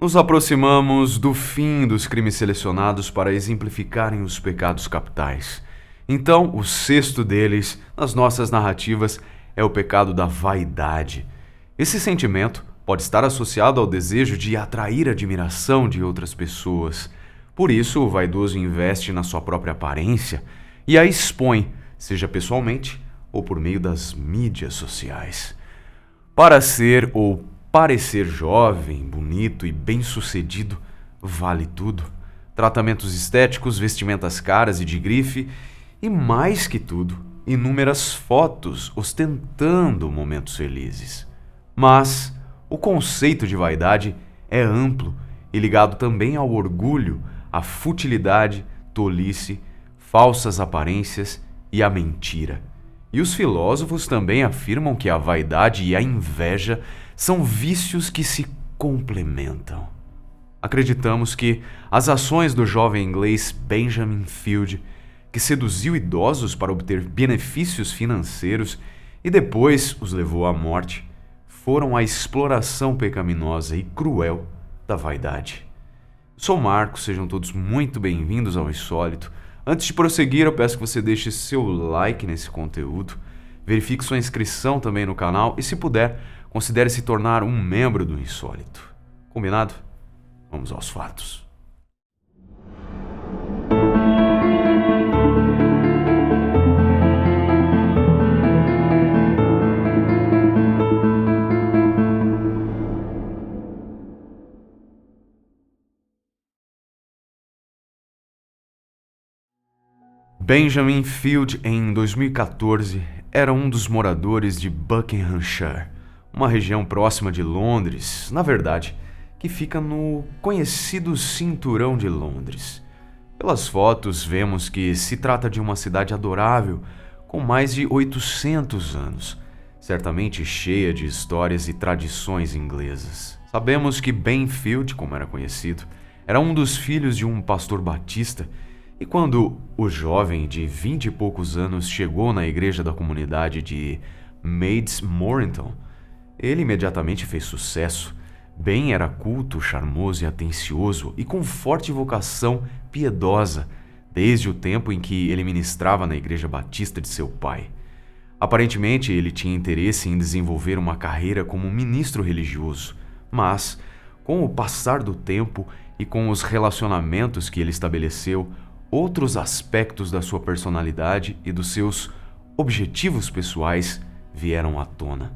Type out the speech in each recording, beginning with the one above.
Nos aproximamos do fim dos crimes selecionados para exemplificarem os pecados capitais. Então, o sexto deles, nas nossas narrativas, é o pecado da vaidade. Esse sentimento pode estar associado ao desejo de atrair a admiração de outras pessoas. Por isso, o vaidoso investe na sua própria aparência e a expõe, seja pessoalmente ou por meio das mídias sociais. Para ser ou parecer jovem, bonito e bem-sucedido, vale tudo. Tratamentos estéticos, vestimentas caras e de grife, e mais que tudo, inúmeras fotos ostentando momentos felizes. Mas o conceito de vaidade é amplo e ligado também ao orgulho, à futilidade, tolice, falsas aparências e à mentira. E os filósofos também afirmam que a vaidade e a inveja são vícios que se complementam. Acreditamos que as ações do jovem inglês Benjamin Field, que seduziu idosos para obter benefícios financeiros e depois os levou à morte, foram a exploração pecaminosa e cruel da vaidade. Sou Marco, sejam todos muito bem-vindos ao Insólito. Antes de prosseguir, eu peço que você deixe seu like nesse conteúdo, verifique sua inscrição também no canal e, se puder, considere se tornar um membro do Insólito. Combinado? Vamos aos fatos. Benjamin Field, em 2014, era um dos moradores de Buckinghamshire, uma região próxima de Londres, na verdade, que fica no conhecido Cinturão de Londres. Pelas fotos, vemos que se trata de uma cidade adorável, com mais de 800 anos, certamente cheia de histórias e tradições inglesas. Sabemos que Ben Field, como era conhecido, era um dos filhos de um pastor batista. E quando o jovem de 20 e poucos anos chegou na igreja da comunidade de Maids Moreton, ele imediatamente fez sucesso. Ben era culto, charmoso e atencioso e com forte vocação piedosa, desde o tempo em que ele ministrava na igreja batista de seu pai. Aparentemente, ele tinha interesse em desenvolver uma carreira como ministro religioso, mas, com o passar do tempo e com os relacionamentos que ele estabeleceu, outros aspectos da sua personalidade e dos seus objetivos pessoais vieram à tona.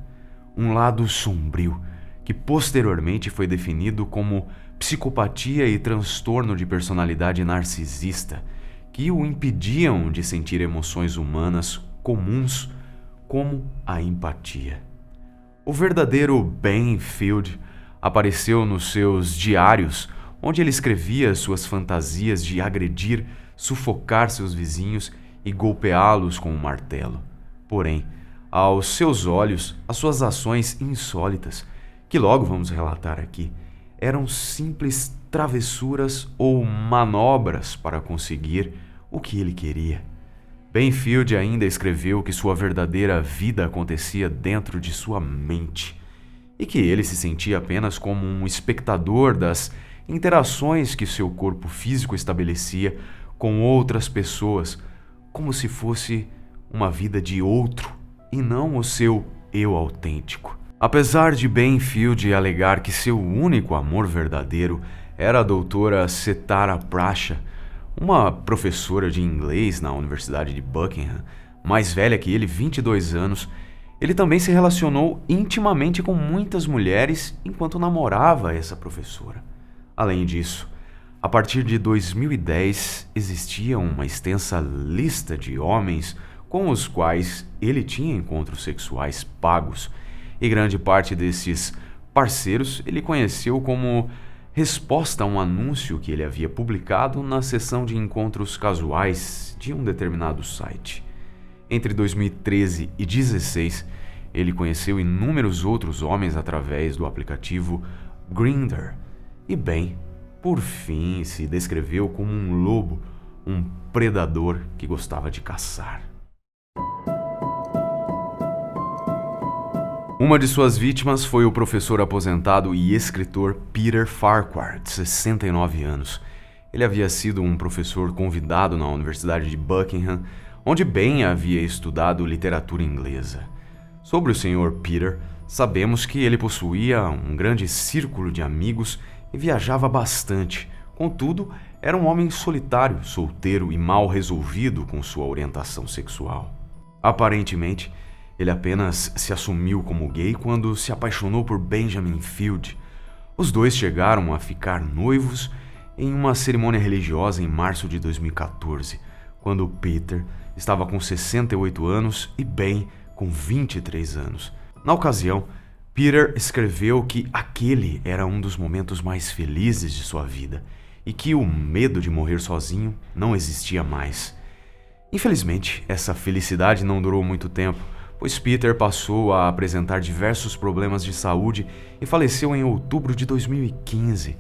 Um lado sombrio, que posteriormente foi definido como psicopatia e transtorno de personalidade narcisista, que o impediam de sentir emoções humanas comuns como a empatia. O verdadeiro Ben Field apareceu nos seus diários, onde ele escrevia suas fantasias de agredir, sufocar seus vizinhos e golpeá-los com um martelo. Porém, aos seus olhos, as suas ações insólitas, que logo vamos relatar aqui, eram simples travessuras ou manobras para conseguir o que ele queria. Ben Field ainda escreveu que sua verdadeira vida acontecia dentro de sua mente e que ele se sentia apenas como um espectador das interações que seu corpo físico estabelecia com outras pessoas, como se fosse uma vida de outro e não o seu eu autêntico. Apesar de Ben Field alegar que seu único amor verdadeiro era a doutora Setara Prasha, uma professora de inglês na Universidade de Buckingham, mais velha que ele, 22 anos, ele também se relacionou intimamente com muitas mulheres enquanto namorava essa professora. Além disso, a partir de 2010, existia uma extensa lista de homens com os quais ele tinha encontros sexuais pagos, e grande parte desses parceiros ele conheceu como resposta a um anúncio que ele havia publicado na seção de encontros casuais de um determinado site. Entre 2013 e 2016, ele conheceu inúmeros outros homens através do aplicativo Grindr, e bem, por fim, se descreveu como um lobo, um predador que gostava de caçar. Uma de suas vítimas foi o professor aposentado e escritor Peter Farquhar, de 69 anos. Ele havia sido um professor convidado na Universidade de Buckingham, onde Ben havia estudado literatura inglesa. Sobre o Sr. Peter, sabemos que ele possuía um grande círculo de amigos e viajava bastante. Contudo, era um homem solitário, solteiro e mal resolvido com sua orientação sexual. Aparentemente, ele apenas se assumiu como gay quando se apaixonou por Benjamin Field. Os dois chegaram a ficar noivos em uma cerimônia religiosa em março de 2014, quando Peter estava com 68 anos e Ben com 23 anos. Na ocasião, Peter escreveu que aquele era um dos momentos mais felizes de sua vida e que o medo de morrer sozinho não existia mais. Infelizmente, essa felicidade não durou muito tempo, pois Peter passou a apresentar diversos problemas de saúde e faleceu em outubro de 2015.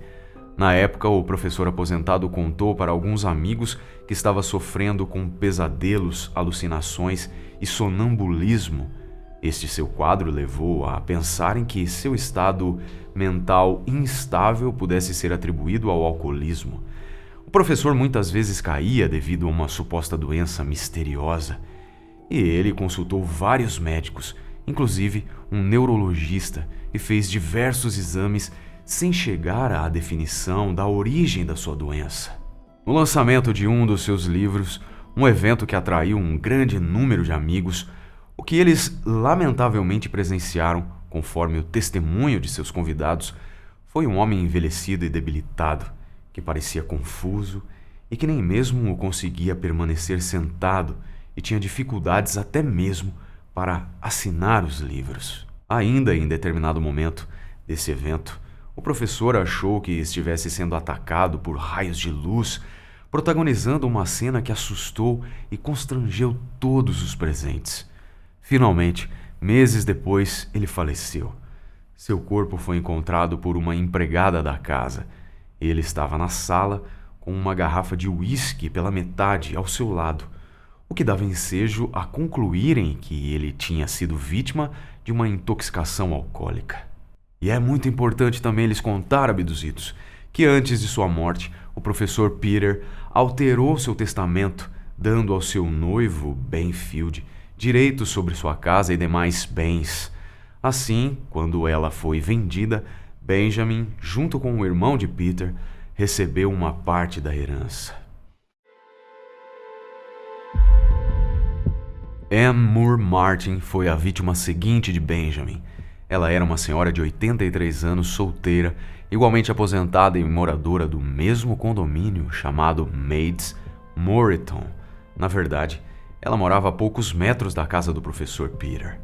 Na época, o professor aposentado contou para alguns amigos que estava sofrendo com pesadelos, alucinações e sonambulismo. Este seu quadro levou a pensarem que seu estado mental instável pudesse ser atribuído ao alcoolismo. O professor muitas vezes caía devido a uma suposta doença misteriosa. E ele consultou vários médicos, inclusive um neurologista, e fez diversos exames sem chegar à definição da origem da sua doença. No lançamento de um dos seus livros, um evento que atraiu um grande número de amigos, o que eles lamentavelmente presenciaram, conforme o testemunho de seus convidados, foi um homem envelhecido e debilitado, que parecia confuso e que nem mesmo conseguia permanecer sentado e tinha dificuldades até mesmo para assinar os livros. Ainda em determinado momento desse evento, o professor achou que estivesse sendo atacado por raios de luz, protagonizando uma cena que assustou e constrangeu todos os presentes. Finalmente, meses depois, ele faleceu. Seu corpo foi encontrado por uma empregada da casa. Ele estava na sala com uma garrafa de uísque pela metade ao seu lado, o que dava ensejo a concluírem que ele tinha sido vítima de uma intoxicação alcoólica. E é muito importante também lhes contar, abduzidos, que antes de sua morte, o professor Peter alterou seu testamento, dando ao seu noivo, Ben Field, direitos sobre sua casa e demais bens. Assim, quando ela foi vendida, Benjamin, junto com o irmão de Peter, recebeu uma parte da herança. Anne Moore Martin foi a vítima seguinte de Benjamin. Ela era uma senhora de 83 anos, solteira, igualmente aposentada e moradora do mesmo condomínio chamado Maids Moreton. Na verdade, ela morava a poucos metros da casa do professor Peter.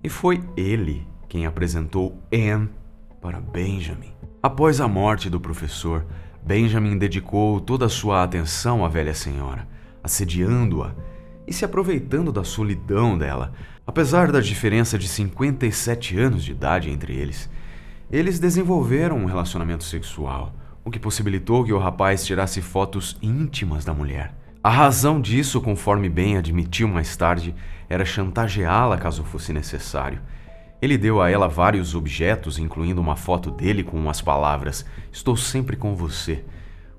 E foi ele quem apresentou Anne para Benjamin. Após a morte do professor, Benjamin dedicou toda a sua atenção à velha senhora, assediando-a e se aproveitando da solidão dela. Apesar da diferença de 57 anos de idade entre eles, eles desenvolveram um relacionamento sexual, o que possibilitou que o rapaz tirasse fotos íntimas da mulher. A razão disso, conforme Ben admitiu mais tarde, era chantageá-la caso fosse necessário. Ele deu a ela vários objetos, incluindo uma foto dele com as palavras "Estou sempre com você",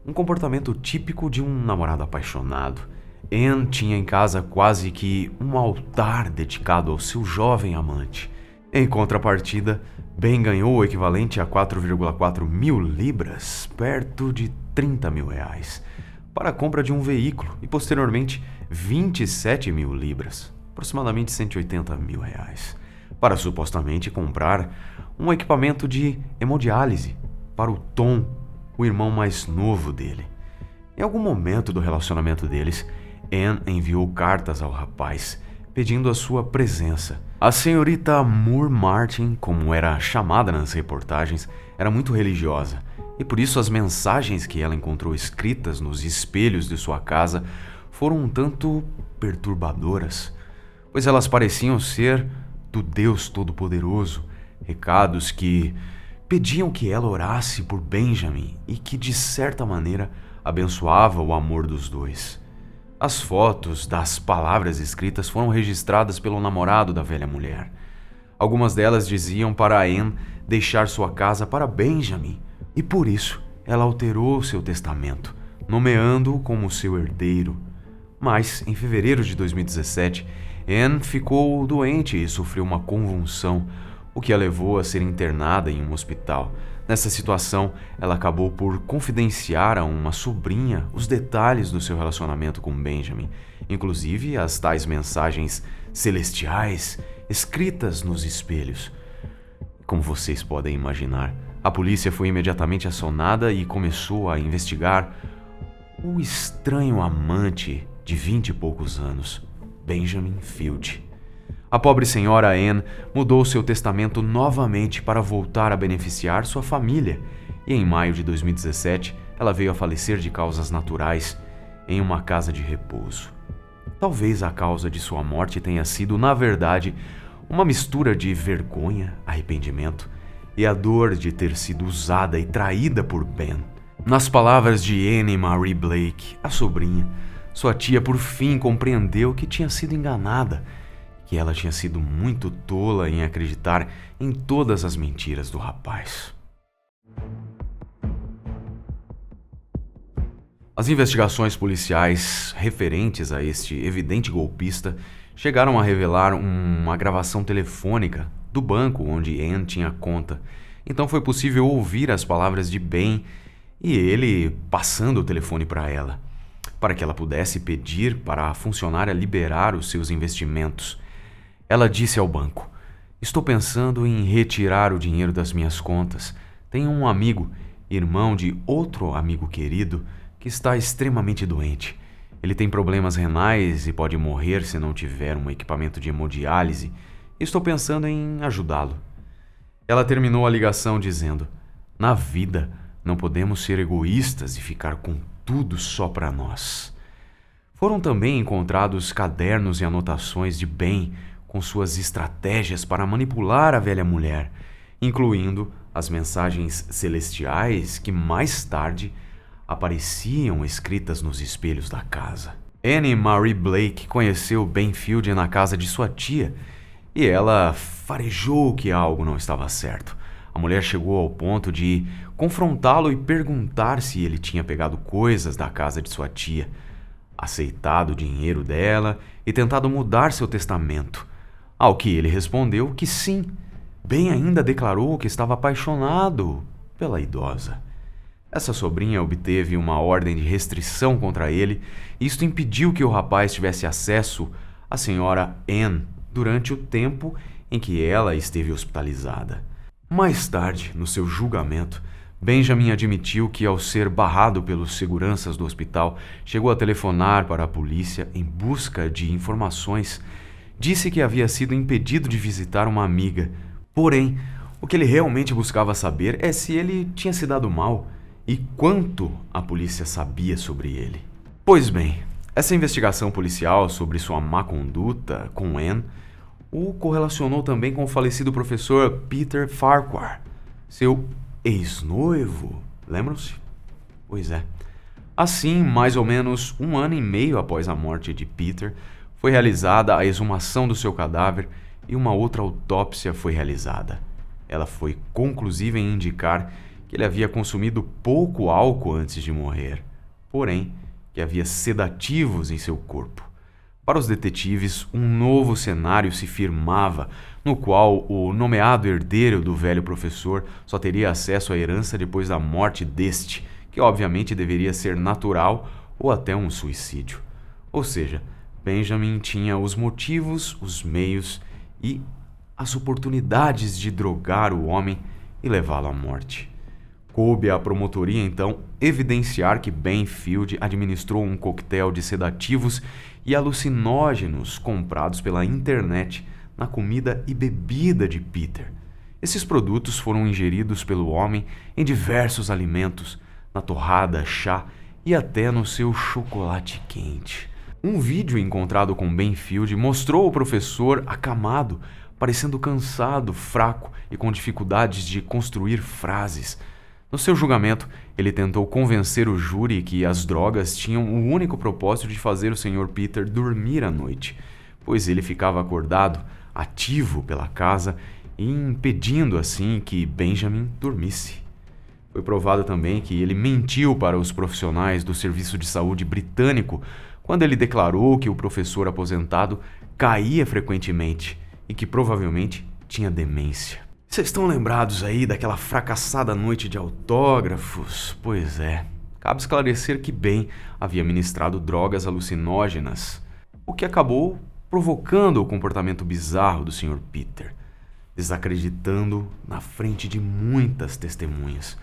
um comportamento típico de um namorado apaixonado. Anne tinha em casa quase que um altar dedicado ao seu jovem amante. Em contrapartida, Ben ganhou o equivalente a 4,4 mil libras, perto de 30 mil reais, para a compra de um veículo e, posteriormente, 27 mil libras, aproximadamente 180 mil reais, para supostamente comprar um equipamento de hemodiálise para o Tom, o irmão mais novo dele. Em algum momento do relacionamento deles, Anne enviou cartas ao rapaz, pedindo a sua presença. A senhorita Moore Martin, como era chamada nas reportagens, era muito religiosa, e por isso as mensagens que ela encontrou escritas nos espelhos de sua casa foram um tanto perturbadoras, pois elas pareciam ser do Deus Todo-Poderoso, recados que pediam que ela orasse por Benjamin e que, de certa maneira, abençoava o amor dos dois. As fotos das palavras escritas foram registradas pelo namorado da velha mulher. Algumas delas diziam para Anne deixar sua casa para Benjamin, e por isso ela alterou seu testamento, nomeando-o como seu herdeiro. Mas, em fevereiro de 2017, Anne ficou doente e sofreu uma convulsão, o que a levou a ser internada em um hospital. Nessa situação, ela acabou por confidenciar a uma sobrinha os detalhes do seu relacionamento com Benjamin, inclusive as tais mensagens celestiais escritas nos espelhos. Como vocês podem imaginar, a polícia foi imediatamente acionada e começou a investigar o estranho amante de 20 e poucos anos, Benjamin Field. A pobre senhora Anne mudou seu testamento novamente para voltar a beneficiar sua família, e em maio de 2017 ela veio a falecer de causas naturais em uma casa de repouso. Talvez a causa de sua morte tenha sido, na verdade, uma mistura de vergonha, arrependimento e a dor de ter sido usada e traída por Ben. Nas palavras de Anne Marie Blake, a sobrinha, sua tia por fim compreendeu que tinha sido enganada, que ela tinha sido muito tola em acreditar em todas as mentiras do rapaz. As investigações policiais referentes a este evidente golpista chegaram a revelar uma gravação telefônica do banco onde Anne tinha conta. Então foi possível ouvir as palavras de Ben e ele passando o telefone para ela, para que ela pudesse pedir para a funcionária liberar os seus investimentos. Ela disse ao banco: "Estou pensando em retirar o dinheiro das minhas contas. Tenho um amigo, irmão de outro amigo querido, que está extremamente doente. Ele tem problemas renais e pode morrer se não tiver um equipamento de hemodiálise. Estou pensando em ajudá-lo." Ela terminou a ligação dizendo: "Na vida, não podemos ser egoístas e ficar com tudo só para nós." Foram também encontrados cadernos e anotações de Ben com suas estratégias para manipular a velha mulher, incluindo as mensagens celestiais que mais tarde apareciam escritas nos espelhos da casa. Anne Marie Blake conheceu Ben Field na casa de sua tia e ela farejou que algo não estava certo. A mulher chegou ao ponto de confrontá-lo e perguntar se ele tinha pegado coisas da casa de sua tia, aceitado o dinheiro dela e tentado mudar seu testamento. Ao que ele respondeu que sim. Ben ainda declarou que estava apaixonado pela idosa. Essa sobrinha obteve uma ordem de restrição contra ele e isto impediu que o rapaz tivesse acesso à senhora Anne durante o tempo em que ela esteve hospitalizada. Mais tarde, no seu julgamento, Benjamin admitiu que, ao ser barrado pelos seguranças do hospital, chegou a telefonar para a polícia em busca de informações. Disse que havia sido impedido de visitar uma amiga. Porém, o que ele realmente buscava saber é se ele tinha se dado mal e quanto a polícia sabia sobre ele. Pois bem, essa investigação policial sobre sua má conduta com Anne o correlacionou também com o falecido professor Peter Farquhar, seu ex-noivo, lembram-se? Pois é. Assim, mais ou menos 1 ano e meio após a morte de Peter, foi realizada a exumação do seu cadáver e uma outra autópsia foi realizada. Ela foi conclusiva em indicar que ele havia consumido pouco álcool antes de morrer, porém que havia sedativos em seu corpo. Para os detetives, um novo cenário se firmava, no qual o nomeado herdeiro do velho professor só teria acesso à herança depois da morte deste, que obviamente deveria ser natural ou até um suicídio. Ou seja, Benjamin tinha os motivos, os meios e as oportunidades de drogar o homem e levá-lo à morte. Coube à promotoria, então, evidenciar que Ben Field administrou um coquetel de sedativos e alucinógenos comprados pela internet na comida e bebida de Peter. Esses produtos foram ingeridos pelo homem em diversos alimentos, na torrada, chá e até no seu chocolate quente. Um vídeo encontrado com Ben Field mostrou o professor acamado, parecendo cansado, fraco e com dificuldades de construir frases. No seu julgamento, ele tentou convencer o júri que as drogas tinham o único propósito de fazer o Sr. Peter dormir à noite, pois ele ficava acordado ativo pela casa e impedindo assim que Benjamin dormisse. Foi provado também que ele mentiu para os profissionais do Serviço de Saúde britânico quando ele declarou que o professor aposentado caía frequentemente e que provavelmente tinha demência. Vocês estão lembrados aí daquela fracassada noite de autógrafos? Pois é, cabe esclarecer que Ben havia ministrado drogas alucinógenas, o que acabou provocando o comportamento bizarro do Sr. Peter, desacreditando na frente de muitas testemunhas.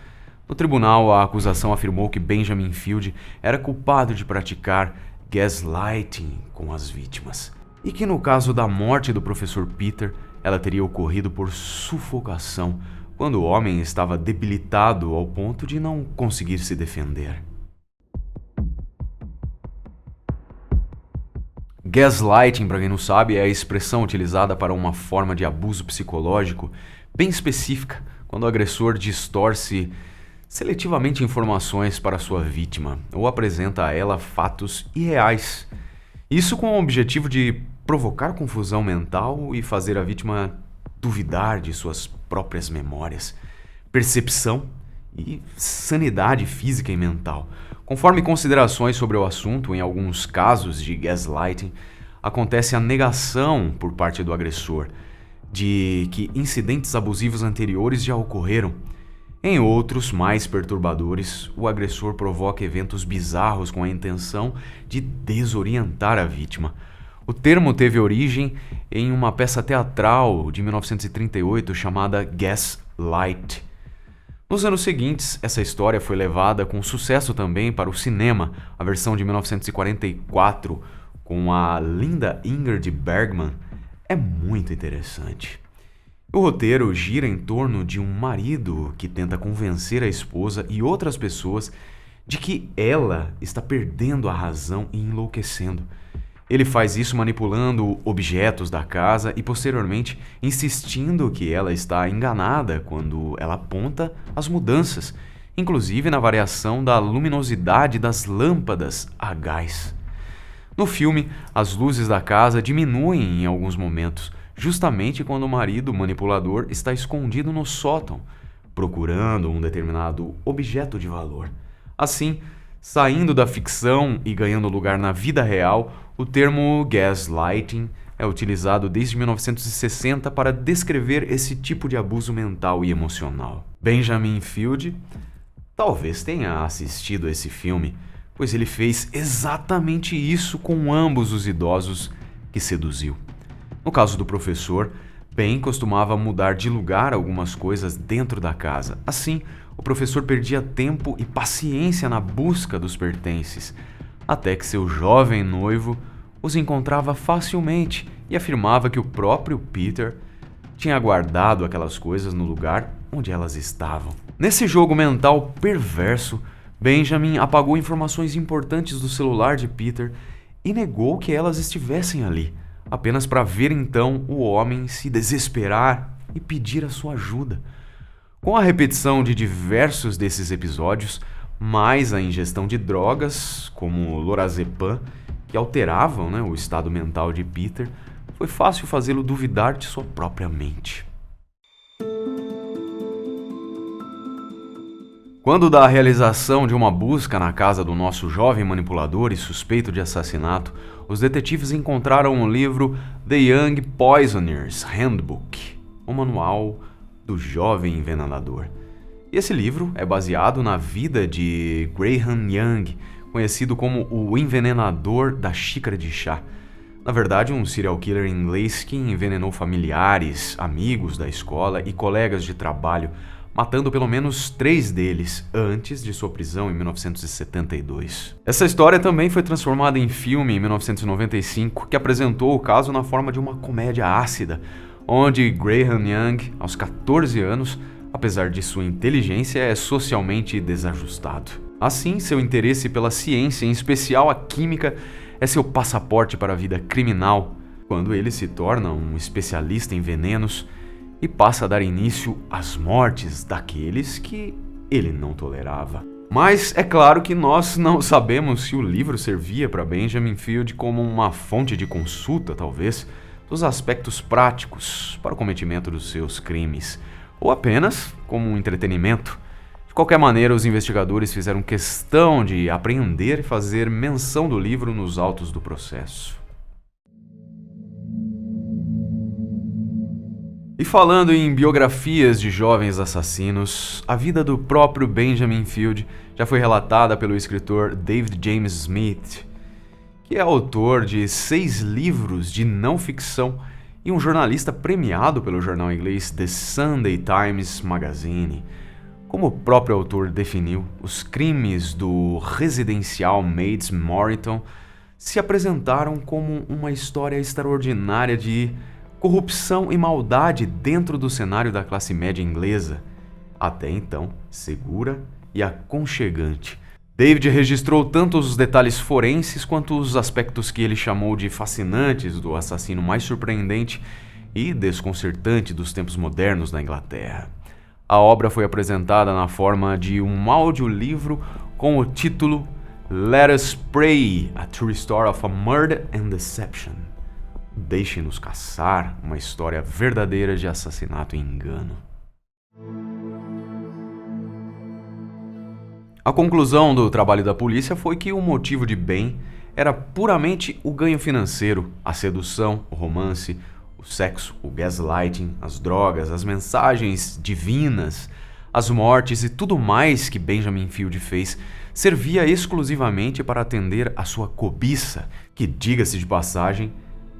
No tribunal, a acusação afirmou que Benjamin Field era culpado de praticar gaslighting com as vítimas e que no caso da morte do professor Peter, ela teria ocorrido por sufocação, quando o homem estava debilitado ao ponto de não conseguir se defender. Gaslighting, para quem não sabe, é a expressão utilizada para uma forma de abuso psicológico bem específica, quando o agressor distorce seletivamente informações para sua vítima ou apresenta a ela fatos irreais. Isso com o objetivo de provocar confusão mental e fazer a vítima duvidar de suas próprias memórias, percepção e sanidade física e mental. Conforme considerações sobre o assunto, em alguns casos de gaslighting, acontece a negação por parte do agressor de que incidentes abusivos anteriores já ocorreram. Em outros, mais perturbadores, o agressor provoca eventos bizarros com a intenção de desorientar a vítima. O termo teve origem em uma peça teatral de 1938 chamada Gaslight. Nos anos seguintes, essa história foi levada com sucesso também para o cinema. A versão de 1944, com a Linda Ingrid Bergman, é muito interessante. O roteiro gira em torno de um marido que tenta convencer a esposa e outras pessoas de que ela está perdendo a razão e enlouquecendo. Ele faz isso manipulando objetos da casa e, posteriormente, insistindo que ela está enganada quando ela aponta as mudanças, inclusive na variação da luminosidade das lâmpadas a gás. No filme, as luzes da casa diminuem em alguns momentos, justamente quando o marido manipulador está escondido no sótão, procurando um determinado objeto de valor. Assim, saindo da ficção e ganhando lugar na vida real, o termo gaslighting é utilizado desde 1960 para descrever esse tipo de abuso mental e emocional. Benjamin Field talvez tenha assistido a esse filme, pois ele fez exatamente isso com ambos os idosos que seduziu. No caso do professor, Ben costumava mudar de lugar algumas coisas dentro da casa. Assim, o professor perdia tempo e paciência na busca dos pertences, até que seu jovem noivo os encontrava facilmente e afirmava que o próprio Peter tinha guardado aquelas coisas no lugar onde elas estavam. Nesse jogo mental perverso, Benjamin apagou informações importantes do celular de Peter e negou que elas estivessem ali, apenas para ver então o homem se desesperar e pedir a sua ajuda. Com a repetição de diversos desses episódios, mais a ingestão de drogas, como lorazepam, que alteravam, o estado mental de Peter, foi fácil fazê-lo duvidar de sua própria mente. Quando da realização de uma busca na casa do nosso jovem manipulador e suspeito de assassinato, os detetives encontraram o livro The Young Poisoner's Handbook, o manual do jovem envenenador. E esse livro é baseado na vida de Graham Young, conhecido como o envenenador da xícara de chá. Na verdade, um serial killer inglês que envenenou familiares, amigos da escola e colegas de trabalho, matando pelo menos 3 deles antes de sua prisão em 1972. Essa história também foi transformada em filme em 1995, que apresentou o caso na forma de uma comédia ácida, onde Graham Young, aos 14 anos, apesar de sua inteligência, é socialmente desajustado. Assim, seu interesse pela ciência, em especial a química, é seu passaporte para a vida criminal, quando ele se torna um especialista em venenos e passa a dar início às mortes daqueles que ele não tolerava. Mas é claro que nós não sabemos se o livro servia para Benjamin Field como uma fonte de consulta, talvez. dos aspectos práticos para o cometimento dos seus crimes, ou apenas como um entretenimento. De qualquer maneira, os investigadores fizeram questão de apreender e fazer menção do livro nos autos do processo. E falando em biografias de jovens assassinos, a vida do próprio Benjamin Field já foi relatada pelo escritor David James Smith, que é autor de 6 livros de não ficção e um jornalista premiado pelo jornal inglês The Sunday Times Magazine. Como o próprio autor definiu, os crimes do residencial Maids Moreton se apresentaram como uma história extraordinária de corrupção e maldade dentro do cenário da classe média inglesa, até então segura e aconchegante. David registrou tanto os detalhes forenses quanto os aspectos que ele chamou de fascinantes do assassino mais surpreendente e desconcertante dos tempos modernos na Inglaterra. A obra foi apresentada na forma de um audiolivro com o título Let Us Pray, A True Story of a Murder and Deception. Deixe-nos caçar uma história verdadeira de assassinato e engano. A conclusão do trabalho da polícia foi que o motivo de Ben era puramente o ganho financeiro, a sedução, o romance, o sexo, o gaslighting, as drogas, as mensagens divinas, as mortes e tudo mais que Benjamin Field fez servia exclusivamente para atender à sua cobiça, que, diga-se de passagem,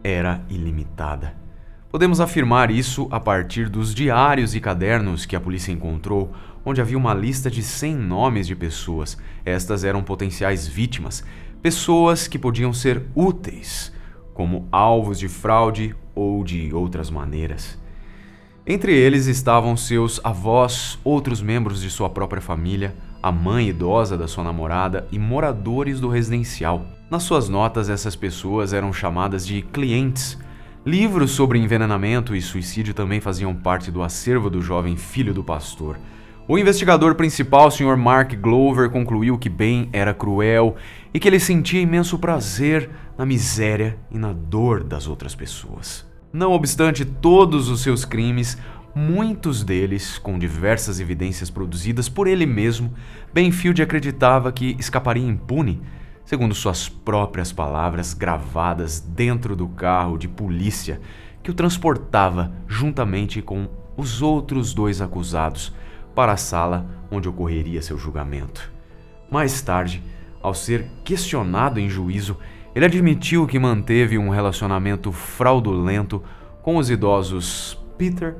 era ilimitada. Podemos afirmar isso a partir dos diários e cadernos que a polícia encontrou, onde havia uma lista de 100 nomes de pessoas. Estas eram potenciais vítimas, pessoas que podiam ser úteis, como alvos de fraude ou de outras maneiras. Entre eles estavam seus avós, outros membros de sua própria família, a mãe idosa da sua namorada e moradores do residencial. Nas suas notas, essas pessoas eram chamadas de clientes. Livros sobre envenenamento e suicídio também faziam parte do acervo do jovem filho do pastor. O investigador principal, Sr. Mark Glover, concluiu que Ben era cruel e que ele sentia imenso prazer na miséria e na dor das outras pessoas. Não obstante todos os seus crimes, muitos deles com diversas evidências produzidas por ele mesmo, Ben Field acreditava que escaparia impune, segundo suas próprias palavras gravadas dentro do carro de polícia que o transportava juntamente com os outros 2 acusados para a sala onde ocorreria seu julgamento. Mais tarde, ao ser questionado em juízo, ele admitiu que manteve um relacionamento fraudulento com os idosos Peter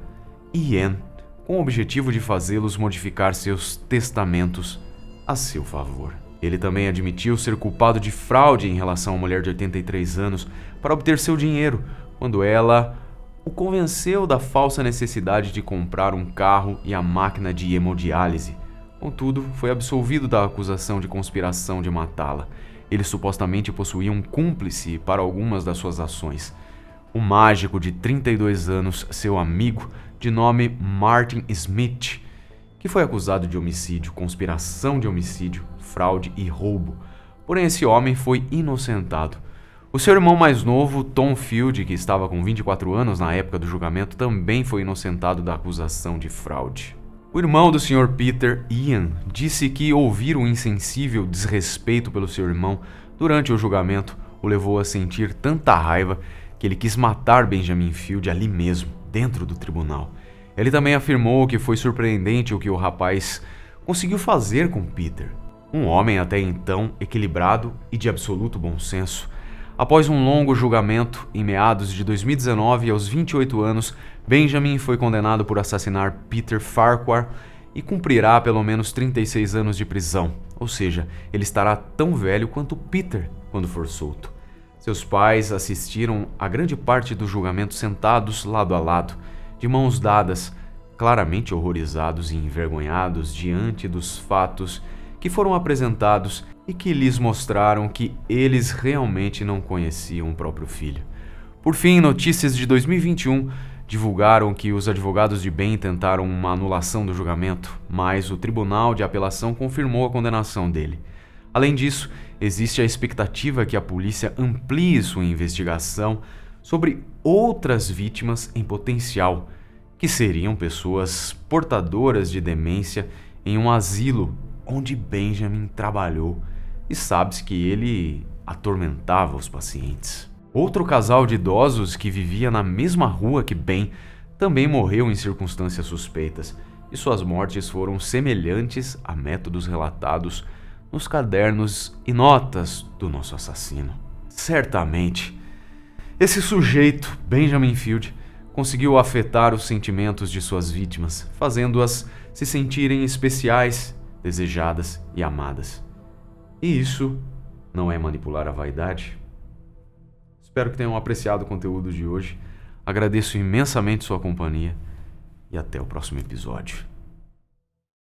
e Ian, com o objetivo de fazê-los modificar seus testamentos a seu favor. Ele também admitiu ser culpado de fraude em relação à mulher de 83 anos para obter seu dinheiro, quando ela o convenceu da falsa necessidade de comprar um carro e a máquina de hemodiálise. Contudo, foi absolvido da acusação de conspiração de matá-la. Ele supostamente possuía um cúmplice para algumas das suas ações. O mágico de 32 anos, seu amigo, de nome Martin Smith, que foi acusado de homicídio, conspiração de homicídio, fraude e roubo. Porém, esse homem foi inocentado. O seu irmão mais novo, Tom Field, que estava com 24 anos na época do julgamento, também foi inocentado da acusação de fraude. O irmão do Sr. Peter, Ian, disse que ouvir o insensível desrespeito pelo seu irmão durante o julgamento o levou a sentir tanta raiva que ele quis matar Benjamin Field ali mesmo, dentro do tribunal. Ele também afirmou que foi surpreendente o que o rapaz conseguiu fazer com Peter, um homem até então equilibrado e de absoluto bom senso. Após um longo julgamento, em meados de 2019, aos 28 anos, Benjamin foi condenado por assassinar Peter Farquhar e cumprirá pelo menos 36 anos de prisão, ou seja, ele estará tão velho quanto Peter quando for solto. Seus pais assistiram a grande parte do julgamento sentados lado a lado, de mãos dadas, claramente horrorizados e envergonhados diante dos fatos que foram apresentados e que lhes mostraram que eles realmente não conheciam o próprio filho. Por fim, notícias de 2021 divulgaram que os advogados de Ben tentaram uma anulação do julgamento, mas o Tribunal de Apelação confirmou a condenação dele. Além disso, existe a expectativa que a polícia amplie sua investigação sobre outras vítimas em potencial, que seriam pessoas portadoras de demência em um asilo onde Benjamin trabalhou, e sabe-se que ele atormentava os pacientes. Outro casal de idosos que vivia na mesma rua que Ben também morreu em circunstâncias suspeitas, e suas mortes foram semelhantes a métodos relatados nos cadernos e notas do nosso assassino. Certamente, esse sujeito, Benjamin Field, conseguiu afetar os sentimentos de suas vítimas, fazendo-as se sentirem especiais, desejadas e amadas. E isso não é manipular a vaidade? Espero que tenham apreciado o conteúdo de hoje. Agradeço imensamente sua companhia e até o próximo episódio.